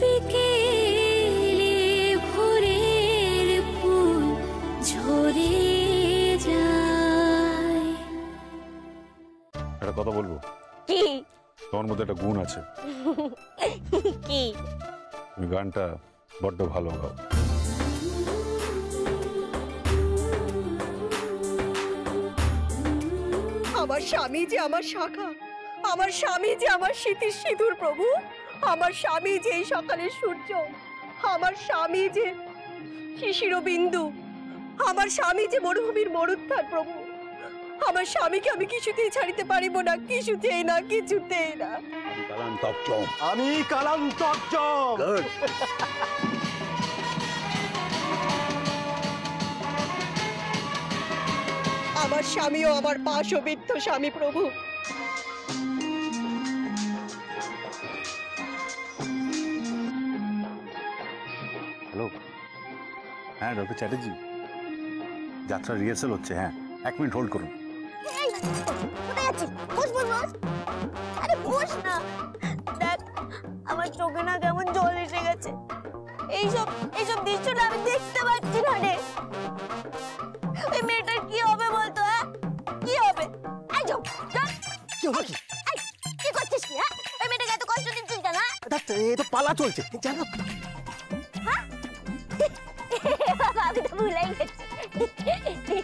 বিকেলে ভোরের ফুল ঝরে যায়। একটা কথা বলবো? কি? তোমার মধ্যে একটা গুণ আছে। কি? তুমি গানটা বড্ড ভালো গাও। আমার স্বামী যে আমার শাখা, আমার স্বামী যে আমার স্মৃতির সিঁদুর প্রভু, আমার স্বামী যে এই সকালের সূর্য, আমার স্বামী যে শিশির বিন্দু, আমার স্বামী যে মরুভূমির মরুদ্যান প্রভু, আমার স্বামীকে আমি কিছুতেই ছাড়িতে পারিব না, কিছুতেই না, কিছুতেই না। আমি কালান্তর্জম। আমার স্বামীও আমার পাশবিদ্ধ স্বামী প্রভু। হ্যালো, হ্যাঁ ডক্টর চ্যাটার্জি, যাত্রা রিহার্সাল হচ্ছে। হ্যাঁ, 1 মিনিট হোল্ড করুন। কোথায় যাচ্ছিস? বস বস বস। আরে বস না। দেখ আমার চোখে না কেমন জল এসে গেছে। এইসব দৃশ্যটা আমি দেখতে পাচ্ছি না রে। এই মেয়েটার কি হবে বলতো? হ্যাঁ কি হবে? এই যাও কি করছিস কি? হ্যাঁ এই মেয়েটাকে এত কষ্ট দিচ্ছিস কেন? এ তো পালা চলছে জানো। হ্যাঁ বাবা আমি তো ভুলেই গেছি।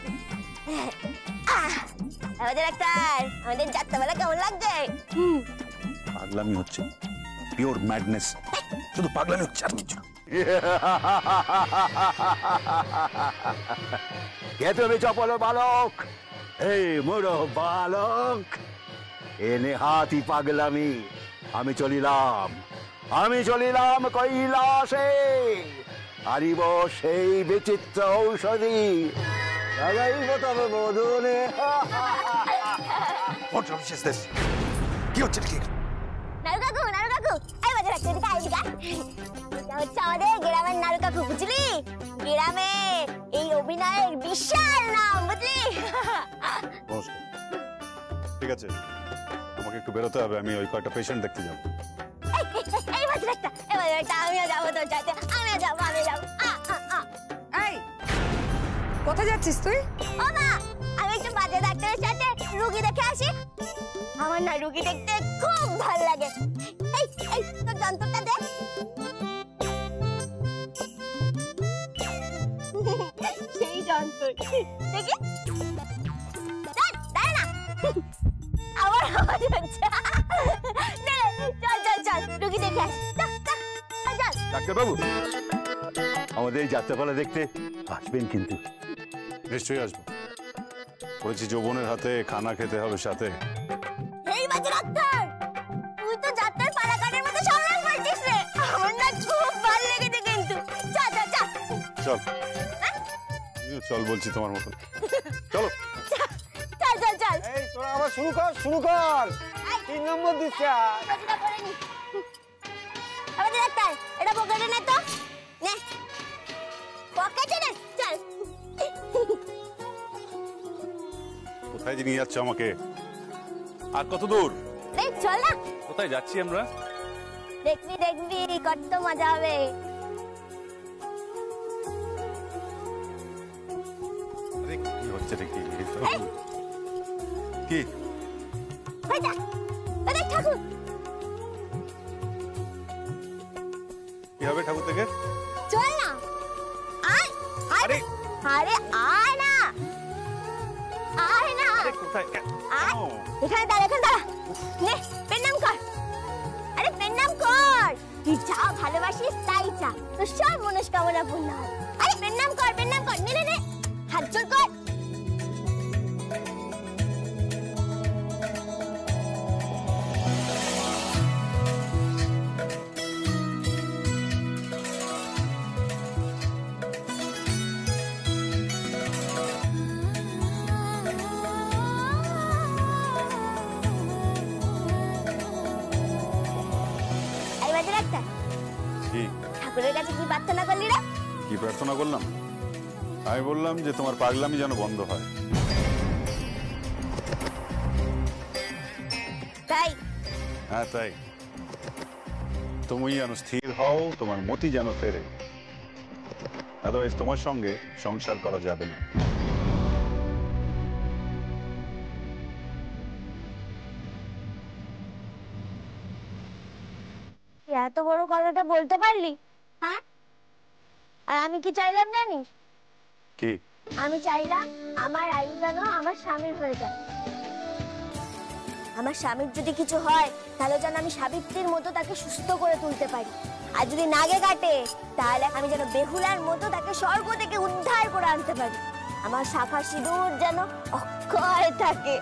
আমাদের ডাক্তার, আমাদের যাত্রাবেলা কেমন লাগছে? পাগলামি হচ্ছে, পিওর ম্যাডনেস, শুধু পাগলামি হচ্ছে আর কিছু। কে তুমি চপল বালক? এই মোড়ো বালক, এনে হাতি পাগলামি। আমি চলিলাম কৈলাসে, হারিব সেই বিচিত্র ঔষধি, লাগাইব তবে মধুনে। কি হচ্ছে কি? নারু কাকু, এই বাজে রাখতে এদিকে আয়, এদিকে আয়। এটা হচ্ছে আমাদের গ্রামের নারু কাকু, বুঝলি? গ্রামে এই অভিনয়ের বিশাল নাম, বুঝলি? নমস্কার। ঠিক আছে, আমাকে একটু বেরোতে হবে, আমি ওই কয়েকটা পেশেন্ট দেখতে যাবো। এই বাজে রাখতে, আমিও যাবো তোর সাথে, আমিও যাবো। এই কোথায় যাচ্ছিস তুই? ও মা, আমি একটু বাজে ডাক্তারের সাথে রুগী দেখে আসি। আমার না রুগী দেখতে খুব ভালো লাগে। এই তোর যন্ত্রটা দে। সেই যন্ত্র দেখি। দাঁড়া না, আমার আওয়াজ হচ্ছে। চল রুগী দেখে আসি। চল ডাক্তারবাবু, আমাদের এই যাত্রাপালা দেখতে আসবেন কিন্তু? নিশ্চয়ই আসবো। বলেছি যৌবনের হাতে খানা খেতে হবে সাথে। এই বাজে ডাক্তার, তুই তো যাত্রার পালাগানের মতো সংগ্রাম করছিস রে। আমার না খুব ভালো লেগেছে কিন্তু। চল চল বলছি তোমার মতন। চলো চল। এই তোরা আবার শুরু কর। 3 নম্বর দিচ্ছে। আমাদের ডাক্তার, এটা পকেটে নে তো। নে পকেটে নে, চল। কোথায় নিয়ে যাচ্ছ আমাকে? আর কত দূর? এই চল না। কোথায় যাচ্ছি আমরা? দেখবি কত মজা হবে। আরে কি হচ্ছে রে? কি ঠাকুর কি হবে ঠাকুর থেকে? চল না। আরে আয় না। কোথায়? এখানে দাঁড়া। নে প্রণাম কর। আরে প্রণাম কর। তুই যা ভালোবাসিস তাই চা, তোর সব মনস্কামনা পূর্ণ হয়। আরে প্রণাম কর। নে হাত জোর কর। ঠাকুরের কাছে কি প্রার্থনা করলি রে? কি প্রার্থনা করলাম? আমি বললাম যে তোমার পাগলামি যেন বন্ধ হয়। তাই? হ্যাঁ তাই। তুমি যেন স্থির হও, তোমার মতি যেন ফেরে, আদারওয়াইজ তোমার সঙ্গে সংসার করা যাবে না। এত বড় কথাটা বলতে পারলি? হ্যাঁ, আর আমি কি চাইলাম জানিস? কি? আমি চাইলাম আমার আয়ু যেন আমার স্বামীর হয়ে যায়। আমার স্বামীর যদি কিছু হয় তাহলে যেন আমি সাবিত্রীর মতো তাকে সুস্থ করে তুলতে পারি, আর যদি নাগে কাটে তাহলে আমি যেন বেহুলার মতো তাকে স্বর্গ থেকে উদ্ধার করে আনতে পারি। আমার শাখা সিঁদুর যেন অক্ষয় থাকে।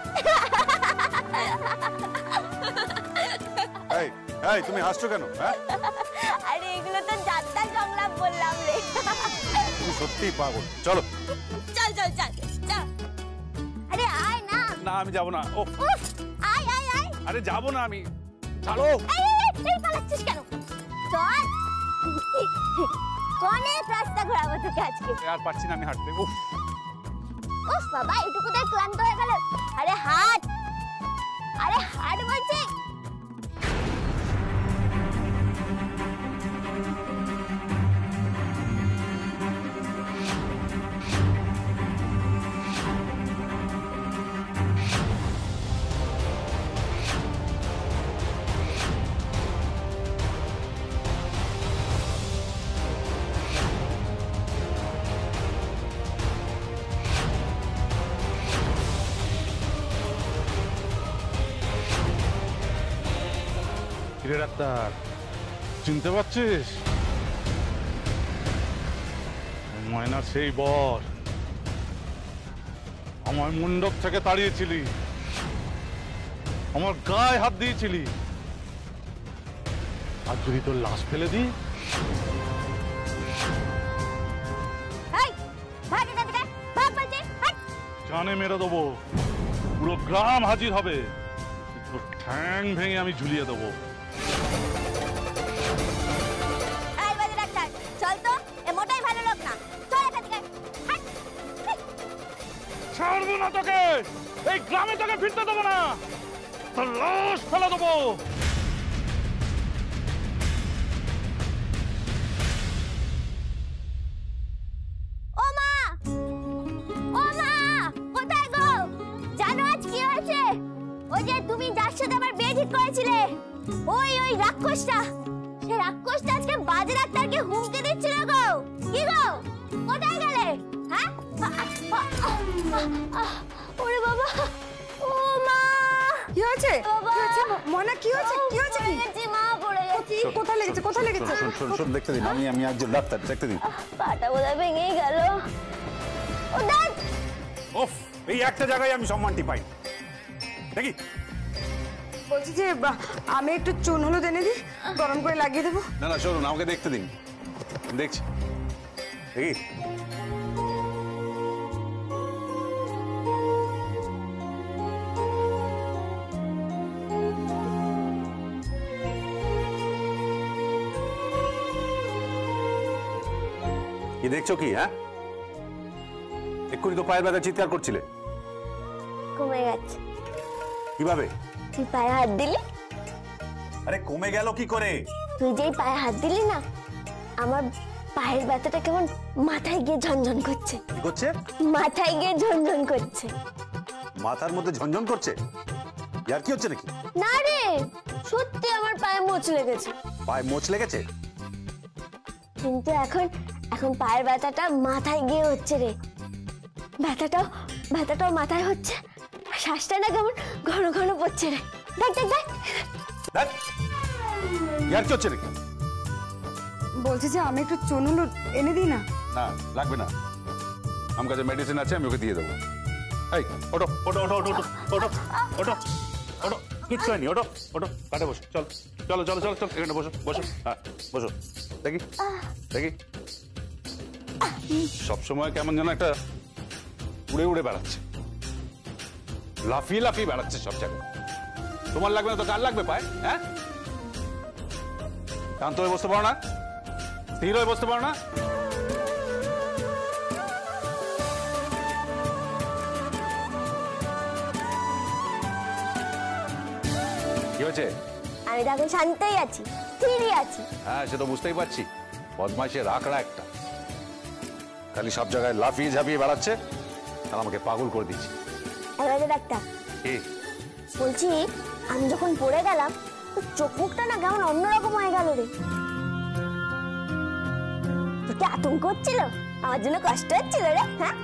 এই এই তুমি হাসছো কেন? হ্যাঁ, আরে এগুলো তো যাত্রা সংলাপ বললাম রে। তুমি সত্যিই পাগল। চলো চল চল চল চল। আরে আয় না। না আমি যাবো না। ও উফ, আয় আয় আয়। আরে যাবো না আমি। ছাড়ো। এই পালাচ্ছিস কেন? চল। অনেক রাস্তা ঘোরাবো তোকে আজকে। আর পারছি না আমি হাঁটতে। উফ উফ বাবা, এটুকুতে ক্লান্ত হয়ে গেল। আরে হাঁট, আরে হাঁট বলছি। কিরে ডাক্তার, চিনতে পারছিস? ময়নার সেই বর, আমার মণ্ডপ থেকে তাড়িয়েছিলি, আমার গায়ে হাত দিয়েছিলি, আর যদি তোর লাশ ফেলে দিই? এই ভাগ এখান থেকে, ভাগ বলছি, হাট। জানে মেরে দেবো, পুরো গ্রাম হাজির হবে, তোর ঠ্যাং ভেঙে আমি ঝুলিয়ে দেবো। এই বাজে ডাক্তার, চল তো, এ মোটাই ভালো লোক না। চল এখান থেকে, হাট। ছাড়বো না তোকে, এই গ্রামে তোকে ফিরতে দেবো না, তোর লাশ ফেলে দেবো। ও মা, ও মা, কোথায় গো? জানো আজ কি হয়েছে? ওই যে তুমি যার সাথে আমার বিয়ে ঠিক করেছিলে, ওই রাক্ষসটা, সেই রাক্ষসটা আজকে বাজে ডাক্তারকে হুমকি দিচ্ছিল গো। কি গো, কোথায় গেলে? হ্যাঁ, ওরে বাবা, ও মা, কি হয়েছে? বাবা। কি হয়েছে মনা? কি হয়েছে? কি হয়েছে? পড়ে গেছি মা, পড়ে গেছি। কোথায় লেগেছে? কোথায় লেগেছে? শোন শোন শোন, দেখতে দিন, আমি একজন ডাক্তার, দেখতে দিন। পাটা বোধহয় ভেঙেই গেল। ও দেখ, ওফ, এই একটা জায়গায় আমি সম্মানটি পাই দেখি। বলছি যে আমি একটু চুন হলুদ এনে দিই, গরম করে লাগিয়ে দেবো। না না শুনুন, আমাকে দেখতে দিন, দেখছি দেখি। কি দেখছো কি? হ্যাঁ, এক্ষুনি তো পায়ের ব্যথা চিৎকার করছিলে। কমে গেছে। কিভাবে? তুই পায়ে হাত দিলি, আরে কমে গেল কি করে? তুই যেই পায়ে হাত দিলি না, আমার পায়ের ব্যথাটা কেমন মাথায় গিয়ে ঝনঝন করছে। কি করছে? মাথায় গিয়ে ঝনঝন করছে। মাথার মধ্যে ঝনঝন করছে? ইয়ার কি হচ্ছে নাকি? না রে, সত্যি আমার পায়ে মোচ লেগেছে। পায়ে মোচ লেগেছে? কিন্তু এখন এখন পায়ের ব্যথাটা মাথায় গিয়ে হচ্ছে রে। ব্যথাটাও মাথায় হচ্ছে, শ্বাসটা না কেমন ঘন ঘন পড়ছে রে। দেখ দেখ দেখ দেখ, ইয়ার কি হচ্ছে নাকি? বলছি যে আমি একটু চুন হলুদ এনে দিই না? না লাগবে না, আমার কাছে মেডিসিন আছে, আমি ওকে দিয়ে দেবো। এই ওটো ওটো ওটো ওটো ওটো ওটো ওটো, কিচ্ছু হয়নি, ওটো ওটো, কাটে বসো, চল চলো চলো চলো চলো, এখানে বসো বসো, হ্যাঁ বসো, দেখি দেখি। সবসময় কেমন যেন একটা উড়ে উড়ে বেড়াচ্ছে, লাফিয়ে লাফিয়ে বেড়াচ্ছে সব জায়গায়। তোমার লাগবে না তো কার লাগবে পায়? হ্যাঁ, শান্ত হয়ে বসতে পারো না? স্থির হয়ে বসতে পারো না? কি হয়েছে? আমি তো এখন শান্তই আছি, ফ্রি আছি। হ্যাঁ সে তো বুঝতেই পারছি, বদমাইশে রাখড়া একটা, খালি সব জায়গায় লাফিয়ে ঝাঁপিয়ে বেড়াচ্ছে আর আমাকে পাগল করে দিচ্ছে। ডাক্তার কি বলছি, আমি যখন পড়ে গেলাম তো চোখ মুখটা না কেমন অন্যরকম হয়ে গেল রে। তোকে আতঙ্ক হচ্ছিল? আমার জন্য কষ্ট হচ্ছিল রে? হ্যাঁ,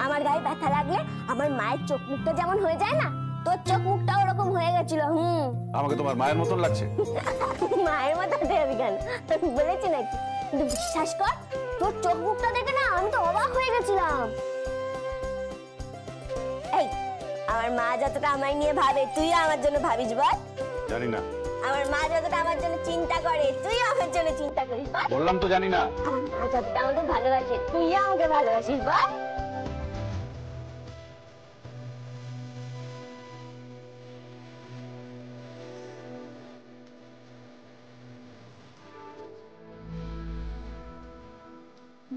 আমার গায়ে ব্যথা লাগলে আমার মায়ের চোখ মুখটা যেমন হয়ে যায় না, তোর চোখ মুখটা ওরকম হয়ে গেছিল। আমাকে তোমার মায়ের মতন লাগছে? মায়ের মতো হতে হবে কেন, বলেছি নাকি? কিন্তু বিশ্বাস কর, তোর চোখ মুখটা দেখে না আমি তো অবাক হয়ে গেছিলাম। এই, আমার মা যতটা আমায় নিয়ে ভাবে তুই আমার জন্য ভাবিস বল? জানি না। আমার মা যতটা আমার জন্য চিন্তা করে তুই আমার জন্য চিন্তা করিস বল? বললাম তো জানি না। আমার মা যতটা আমাকে ভালোবাসে তুই আমাকে ভালোবাসিস বল?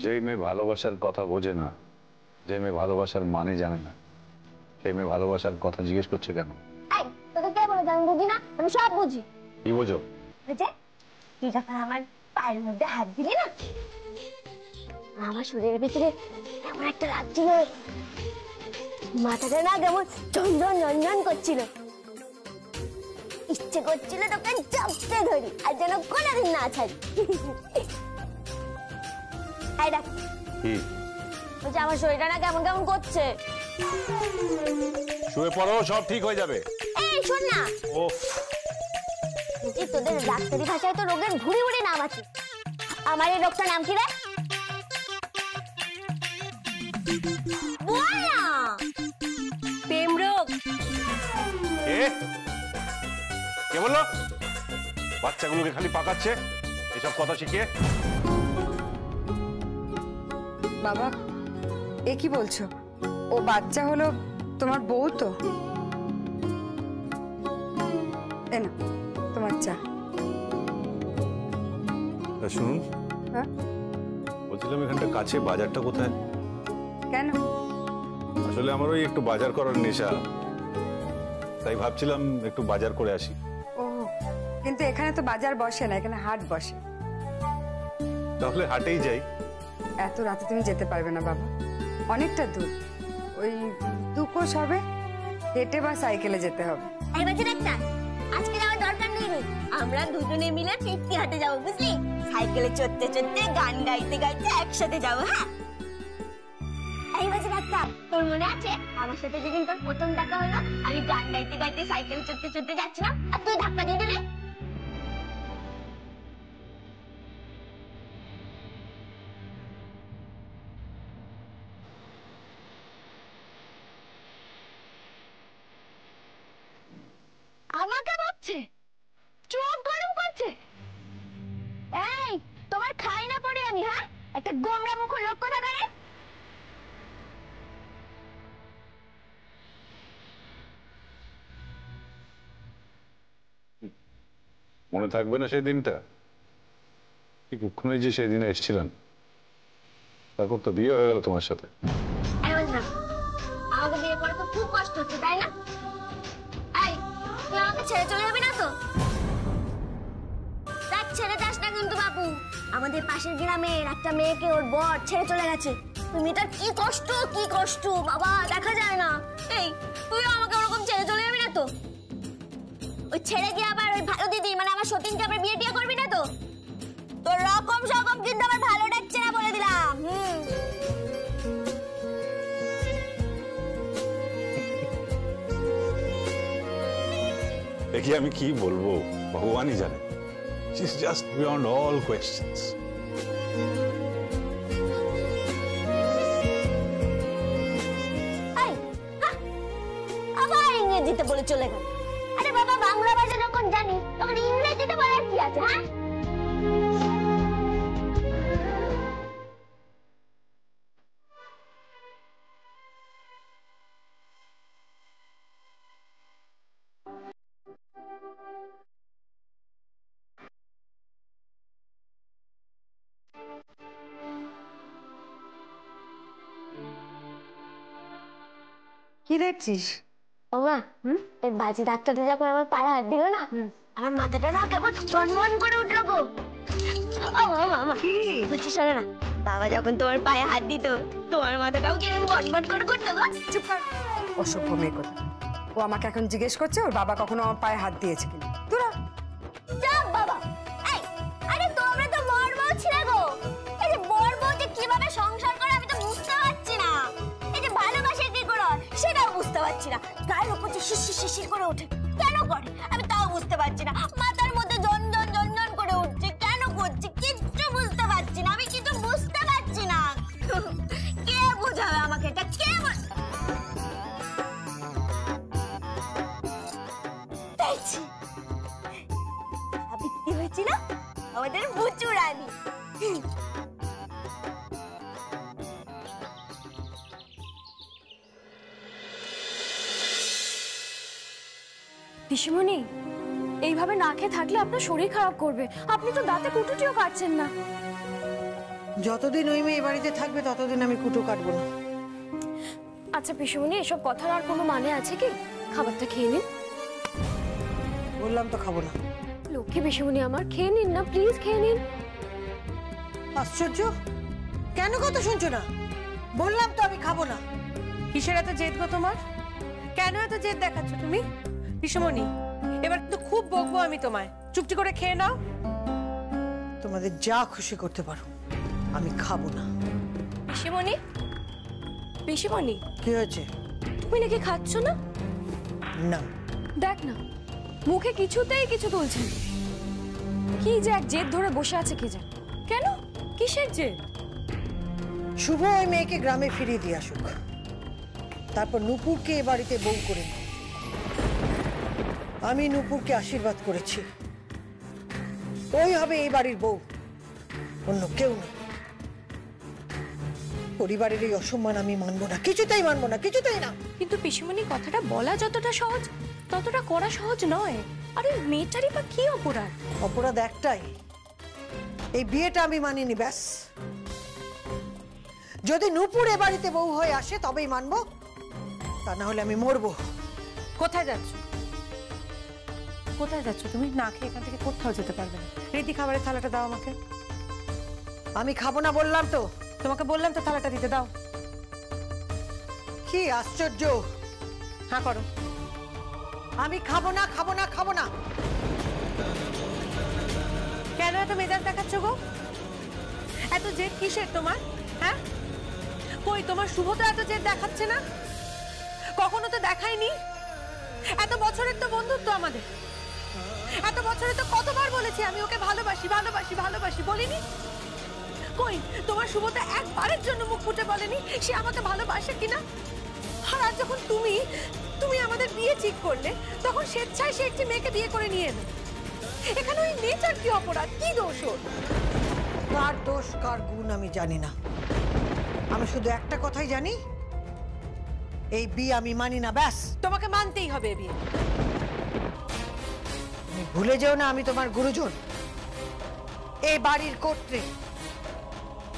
যে মেয়ে ভালোবাসার কথা বোঝে না, যে মেয়ে ভালোবাসার মানে জানে না, সেই মেয়ে ভালোবাসার কথা জিজ্ঞেস করছে কেন? এই, তোকে কে বলে আমি বুঝি না? আমি সব বুঝি। কি বোঝো? তুই যখন আমার পায়ের মধ্যে হাত দিলি না, আমার শরীরের ভিতরে এমন একটা লাগছিল, মাথাটা না কেমন ঝনঝন ঝনঝন করছিল, ইচ্ছে করছিল তোকে চাপতে ধরি আর যেন কোনোদিন না ছাড়ি। কি বলছি, আমার শরীরটা না কেমন কেমন করছে। শুয়ে পড়ো, সব ঠিক হয়ে যাবে। এই শোন না, ওফ, তোদের ডাক্তারি ভাষায় তো রোগের ভুড়ি ভুড়ি নাম আছে, আমার এই রোগটার নাম কি রে? বল না। প্রেম রোগ। কে বললো? বাচ্চাগুলোকে খালি পাকাচ্ছে এসব কথা শিখিয়ে। বাবা, এ কি বলছো? ও বাচ্চা হলো তোমার বউ তো? এ না তোমার চা। শুনুন, হ্যাঁ বলছিলাম এখানটা কাছে বাজারটা কোথায়? কেন? আসলে আমার ওই একটু বাজার করার নেশা, তাই ভাবছিলাম একটু বাজার করে আসি। ও, কিন্তু এখানে তো বাজার বসে না, এখানে হাট বসে। তাহলে হাটেই যাই। এত রাতে তুমি যেতে পারবে না বাবা, অনেকটা দূর, ওই 2 কোষ হবে, হেঁটে বা সাইকেলে যেতে হবে। এই বাচ্চা ডাক্তার, আজকে যাওয়ার দরকার নেই রে, আমরা দুজনে মিলে ফিরতি হাটে যাবো, বুঝলি? সাইকেলে চড়তে চড়তে গান গাইতে গাইতে একসাথে যাবো। হ্যাঁ, এই বাচ্চা ডাক্তার, তোর মনে আছে আমার সাথে যেদিন তোর প্রথম দেখা হলো, আমি গান গাইতে গাইতে সাইকেল চড়তে চড়তে যাচ্ছিলাম আর তুই ধাক্কা দিয়ে দিলি? আমাকে বকছে, চোখ গরম করছে। এই, তোমার খাই না পড়ে আমি? হ্যাঁ, একটা গোমরা মুখ লোক কথা করে। মনে থাকবে না সেই দিনটা? ঠিক ওখানে যে সেই দিনে এসেছিলেন, তারপর তো বিয়ে হয়ে গেল তোমার সাথে। এমন না, আমাকে বিয়ে করে তো খুব কষ্ট হচ্ছে, তাই না? এই, তুই আমাকে ছেড়ে চলে যাবি না তো? দেখ, ছেড়ে যাস না কিন্তু বাবু, আমাদের পাশের গ্রামের একটা মেয়েকে ওর বর ছেড়ে চলে গেছে। তুমি তার কি কষ্ট, কি কষ্ট বাবা, দেখা যায় না। এই, তুই আমাকে ওরকম ছেড়ে চলে যাবি না তো? ওই ছেড়ে গিয়ে আবার ওই ভালো দিদি মানে আমার সতীনকে আবার বিয়ে টিয়ে করবি না তো? তোর রকম সকম কিন্তু আমার ভালো ডাকছে না, বলে দিলাম। দেখি আমি কি বলবো, ভগবানই জানে। She is just beyond all questions. আবার ইংরেজিতে বলে চলে গেল। আরে বাবা, বাংলা ভাষা যখন জানি তখন ইংরেজিতে বলার কি আছে? হ্যাঁ, কি দেখছিস? ওমা, এই বাজি ডাক্তারটা যখন আমার পায়ে হাত দিল না, আমার মাথাটা না কেমন চনমন করে উঠলো গো। বুঝছি, শোনো না, বাবা যখন তোমার পায়ে হাত দিত তোমার মাথাটাও কেমন বটবট করে করতো গো। চুপ কর, অসভ্য মেয়ে কথা। ও আমাকে এখন জিজ্ঞেস করছে ওর বাবা কখনো আমার পায়ে হাত দিয়েছে কিনা। তোরা যাও বাবা। এই, আরে তোমরা তো বড় বউ ছিলে গো। এই যে বড় বউ যে কিভাবে সংসার করে আমি তো বুঝতে পারছি না। এই যে ভালোবাসে কি করে সেটাও বুঝতে পারছি না। গায়ের উপর যে শিশির শিশির করে ওঠে কেন করে আমি তাও বুঝতে পারছি না। মাথার মধ্যে জনজন জনজন করে উঠছে কেন করছে কিচ্ছু বুঝতে পারছি না। আমি কিছু বুঝতে পারছি না। কে বোঝাবে আমাকে এটা? কে দেখছি আবৃত্তি হয়েছে না আমাদের বুচু রানী। পিসিমণি, এইভাবে না খেয়ে থাকলে আপনার শরীর খারাপ করবে। আপনি তো দাঁতে কুটুটিও কাটছেন না। যতদিন ওই মেয়ে বাড়িতে থাকবে ততদিন আমি কুটো কাটবো না। আচ্ছা পিসিমণি, এসব কথার আর কোনো মানে আছে কি? খাবারটা খেয়ে নিন। বললাম তো খাবো না। লক্ষ্মী পিসিমণি আমার, খেয়ে নিন না প্লিজ, খেয়ে নিন। আশ্চর্য, কেন কথা শুনছো না? বললাম তো আমি খাবো না। কিসের এত জেদ গো তোমার? কেন এত জেদ দেখাচ্ছ তুমি? পিসমণি, এবার তো খুব বকবো আমি তোমায়। চুপটি করে খেয়ে নাও। তোমাদের যা খুশি করতে পারো, আমি খাবো না। পিসিমণি, পিসিমণি কি হয়েছে? তুমি নাকি খাচ্ছ না? না। দেখ না, মুখে কিছুতেই কিছু তুলছে না। কি যে এক জেদ ধরে বসে আছে কে জানে। কেন, কিসের জেদ? শুভ ওই মেয়েকে গ্রামে ফিরিয়ে দিয়ে আসুক, তারপর নূপুরকে এ বাড়িতে বউ করে নেব। আমি নূপুরকে আশীর্বাদ করেছি, ওই হবে এই বাড়ির বউ, অন্য কেউ না। পরিবারের এই অসম্মান আমি মানবো না, কিছুতেই মানবো না, কিছুতেই না। কিন্তু পিসিমণি, কথাটা বলা যতটা সহজ ততটা করা সহজ নয়। আর ওই মেয়েটারই বা কি অপরাধ? অপরাধ একটাই, এই বিয়েটা আমি মানিনি, ব্যাস। যদি নূপুর এ বাড়িতে বউ হয়ে আসে তবেই মানবো, তা না হলে আমি মরবো। কোথায় যাচ্ছ? কোথায় যাচ্ছ তুমি? না খেয়ে এখান থেকে কোথাও যেতে পারবে না। রীতি, খাবারের থালাটা দাও আমাকে। আমি খাবো না বললাম তো। তোমাকে বললাম তো থালাটা দিতে দাও। কি আশ্চর্য! হ্যাঁ করো। আমি খাবো না, খাবো না, খাবো না। কেন এত মেজাজ দেখাচ্ছ গো? এত জেদ কিসের তোমার? হ্যাঁ, কই তোমার শুভ তো এত জেদ দেখাচ্ছে না, কখনো তো দেখায়নি। এত বছরের তো বন্ধুত্ব আমাদের, এত বছরে তো কতবার বলেছি আমি ওকে ভালোবাসি ভালোবাসি ভালোবাসি, বলিনি? কই তোমার শুভ তো একবারের জন্য মুখ ফুটে বলেনি সে আমাকে ভালোবাসে কিনা। আর আজ যখন তুমি তুমি আমাদের বিয়ে ঠিক করলে, তখন স্বেচ্ছায় সে একটি মেয়েকে বিয়ে করে নিয়ে এলো। এখানে ওই মেয়েটার কি অপরাধ, কি দোষ ওর? কার দোষ কার গুণ আমি জানি না, আমি শুধু একটা কথাই জানি, এই বিয়ে আমি মানি না, ব্যাস। তোমাকে মানতেই হবে বিয়ে। তুমি ভুলে যেও না আমি তোমার গুরুজন, এই বাড়ির কর্ত্রী।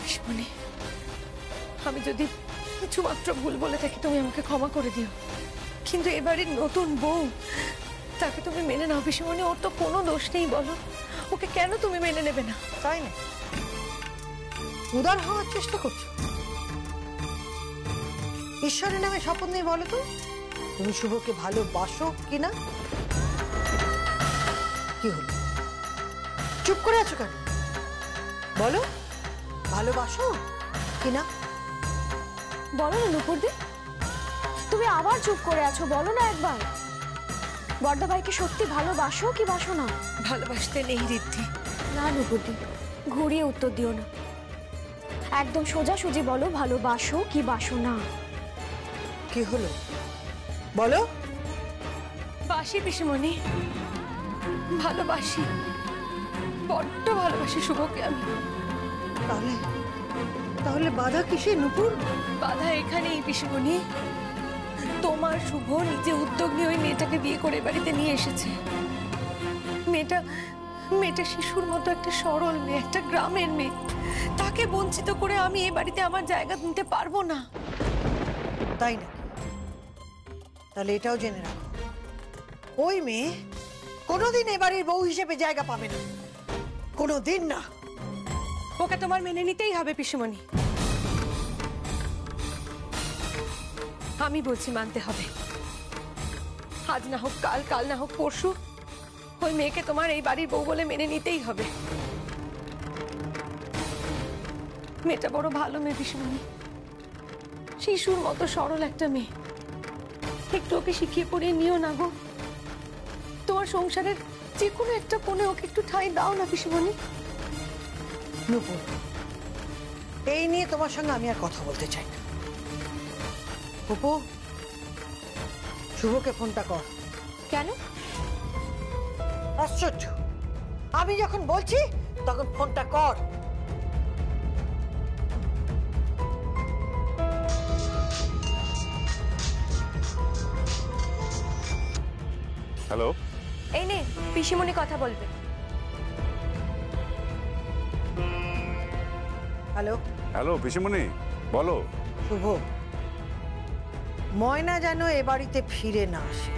পিসমণি, আমি যদি কিছু মাত্র ভুল বলে থাকি তুমি আমাকে ক্ষমা করে দিও, কিন্তু এবারের নতুন বউ তাকে তুমি মেনে নাও। পিসমণি, ওর তো কোনো দোষ নেই, বলো ওকে কেন তুমি মেনে নেবে না? তাই না? উদার হওয়ার চেষ্টা করছো? ঈশ্বরের নামে শপথ নেই, বলো তো তুমি শুভকে ভালোবাসো কিনা? কি হলো, চুপ করে আছো কেন? বলো, ভালোবাসো কিনা? বলো না নুপুরদি, তুমি আবার চুপ করে আছো, বলো না একবার। বড়দা ভাইকে সত্যি ভালোবাসো কি বাসো না? ভালোবাসতে নেই ঋদ্ধি। না নুপুরদি, ঘুরিয়ে উত্তর দিও না, একদম সোজাসুজি বলো, ভালোবাসো কি বাসো না? কি হলো বলো। বাসি পিসমণি, ভালোবাসি, বড্ড ভালোবাসি শুভকে আমি। তাহলে তাহলে বাধা কিসে নূপুর? বাধা এখানেই পিসমণি, তোমার শুভ নিজে উদ্যোগ নিয়ে ওই মেয়েটাকে বিয়ে করে বাড়িতে নিয়ে এসেছে। মেয়েটা শিশুর মতো একটা সরল মেয়ে, একটা গ্রামের মেয়ে, তাকে বঞ্চিত করে আমি এই বাড়িতে আমার জায়গা নিতে পারবো না। তাই না? তাহলে এটাও জেনে রাখো, ওই মেয়ে কোনোদিন এ বাড়ির বউ হিসেবে জায়গা পাবে না, কোনোদিন না। ওকে তোমার মেনে নিতেই হবে পিসিমণি। আমি বলছি মানতে হবে। আজ না হোক কাল, কাল না হোক পরশু, ওই মেয়েকে তোমার এই বাড়ির বউ বলে মেনে নিতেই হবে। মেয়েটা বড় ভালো মেয়ে পিসিমণি, শিশুর মতো সরল একটা মেয়ে। একটু ওকে শিখিয়ে পড়িয়ে নিও না গো। তোমার সংসারের যে কোনো একটা কোণে ওকে একটু ঠাঁই দাও না পিসিমণি। নূপুর, এই নিয়ে তোমার সঙ্গে আমি আর কথা বলতে চাই না। অপু, শুভকে ফোনটা কর। কেন? আশ্চর্য, আমি যখন বলছি তখন ফোনটা কর। হ্যালো, এই নে পিসিমণি কথা বলবে। হ্যালো হ্যালো পিসিমণি, বলো। শুভ, ময়না যেন এ বাড়িতে ফিরে না আসে।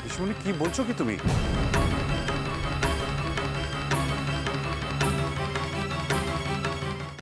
পিসিমণি কি বলছো কি তুমি?